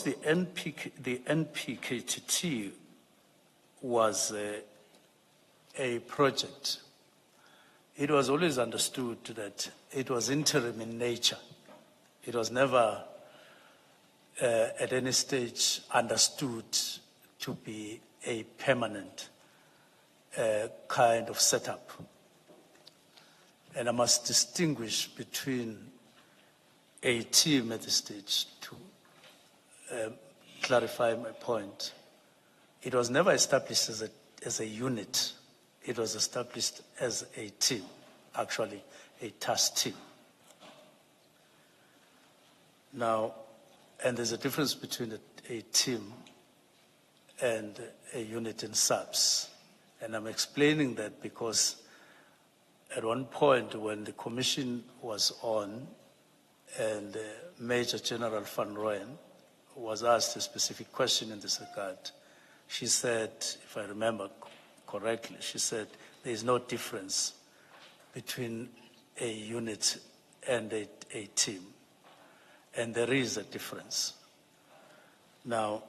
the NPKTT was a project, it was always understood that it was interim in nature. It was never at any stage understood to be a permanent kind of setup. And I must distinguish between a team at this stage to clarify my point. It was never established as a unit. It was established as a team, actually a task team. Now, and there's a difference between a team and a unit in SAPS. And I'm explaining that because at one point when the commission was on and Major General Van Rooyen was asked a specific question in this regard, she said, if I remember correctly, she said there is no difference between a unit and a team. And there is a difference. Now,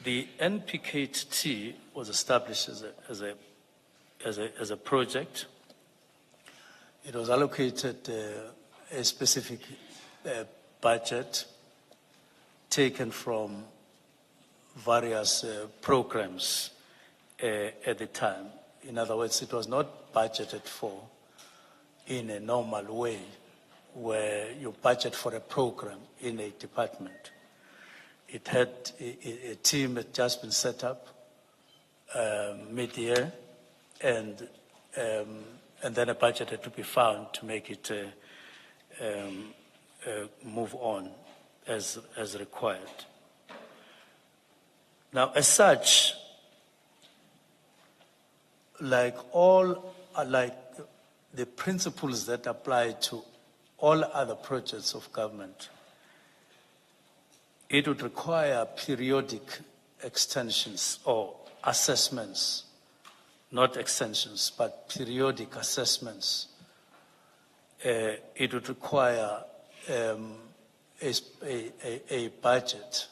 the NPKTT was established as a project. It was allocated a specific budget taken from various programs at the time. In other words, it was not budgeted for in a normal way where you budget for a program in a department. It had a team that just been set up mid-year, and then a budget had to be found to make it move on as required. Now, as such, like the principles that apply to all other projects of government, it would require periodic extensions or assessments, not extensions, but periodic assessments. It would require a budget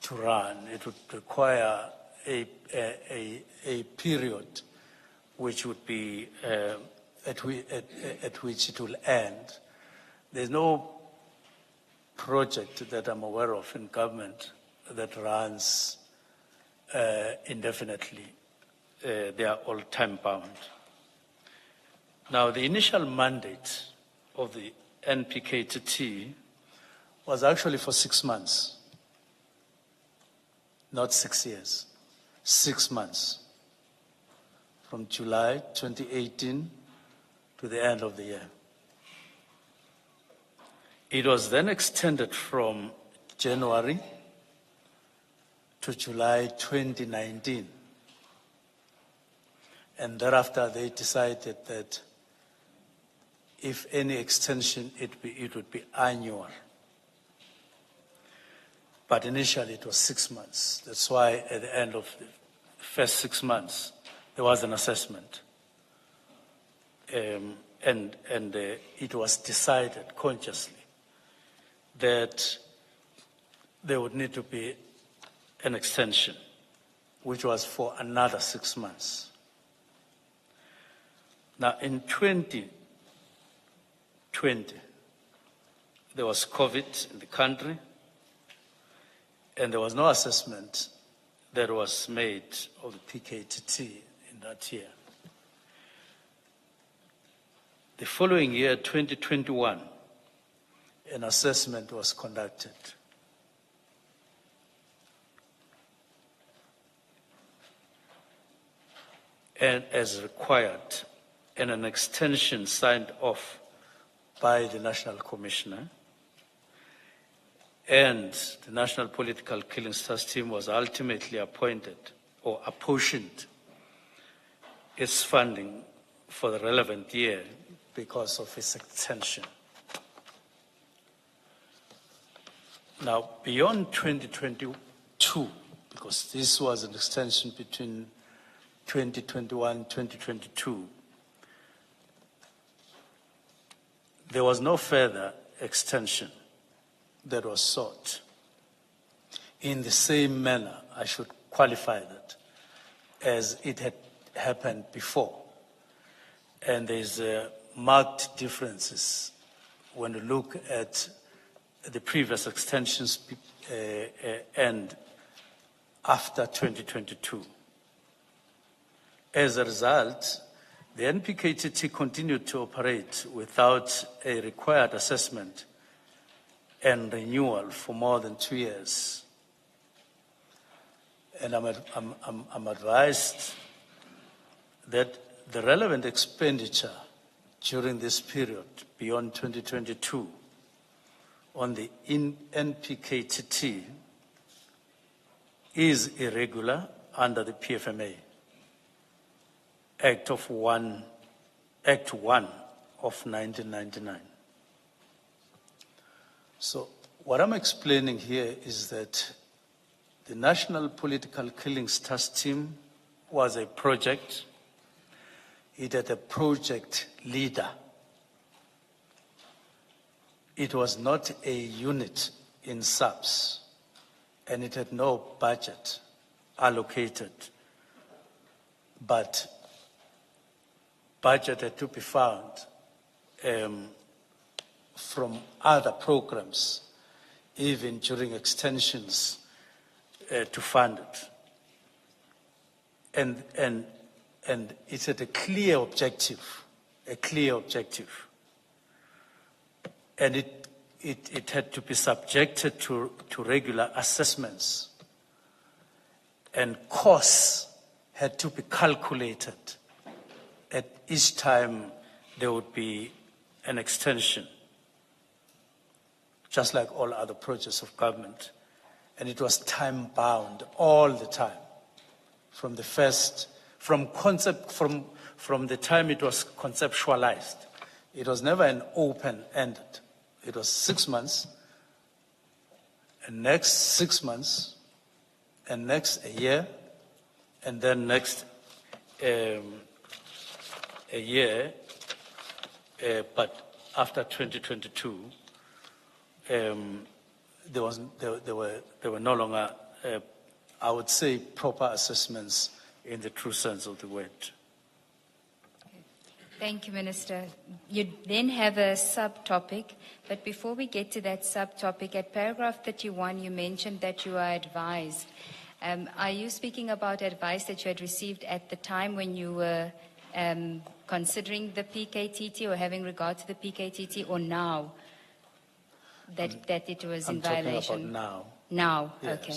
to run. It would require a period which would be at which it will end. There's no project that I'm aware of in government that runs indefinitely. They are all time-bound. Now, the initial mandate of the NPKTT was actually for 6 months, not 6 years, 6 months, from July 2018 to the end of the year. It was then extended from January to July 2019. And thereafter, they decided that if any extension, it would be annual. But initially, it was 6 months. That's why at the end of the first 6 months, there was an assessment. And it was decided consciously that there would need to be an extension, which was for another 6 months. Now, in 2020, there was COVID in the country, and there was no assessment that was made of the PKTT in that year. The following year, 2021, an assessment was conducted. And as required, and an extension signed off by the National Commissioner, and the National Political Killings Task Team was ultimately appointed or apportioned its funding for the relevant year because of its extension. Now, beyond 2022, because this was an extension between 2021 and 2022, there was no further extension that was sought. In the same manner, I should qualify that, as it had happened before. And there's marked differences when you look at the previous extensions and after 2022. As a result, the NPKTT continued to operate without a required assessment and renewal for more than 2 years. And I'm advised that the relevant expenditure during this period beyond 2022 on the NPKTT is irregular under the PFMA, Act 1 of 1999. So what I'm explaining here is that the National Political Killings Task Team was a project. It had a project leader. It was not a unit in SAPS, and it had no budget allocated, but budget had to be found from other programs, even during extensions, to fund it. And it had a clear objective, And it had to be subjected to regular assessments, and costs had to be calculated at each time there would be an extension, just like all other projects of government. And it was time bound all the time, from the time it was conceptualized. It was never an open-ended. It was 6 months, and next 6 months, and next a year, and then next a year, but after 2022, there were no longer, I would say, proper assessments in the true sense of the word. Thank you, Minister. You then have a subtopic, but before we get to that subtopic, at paragraph 31, you mentioned that you are advised. Are you speaking about advice that you had received at the time when you were considering the PKTT or having regard to the PKTT, or now that it was in violation? I'm talking about now. Now, Yes. okay.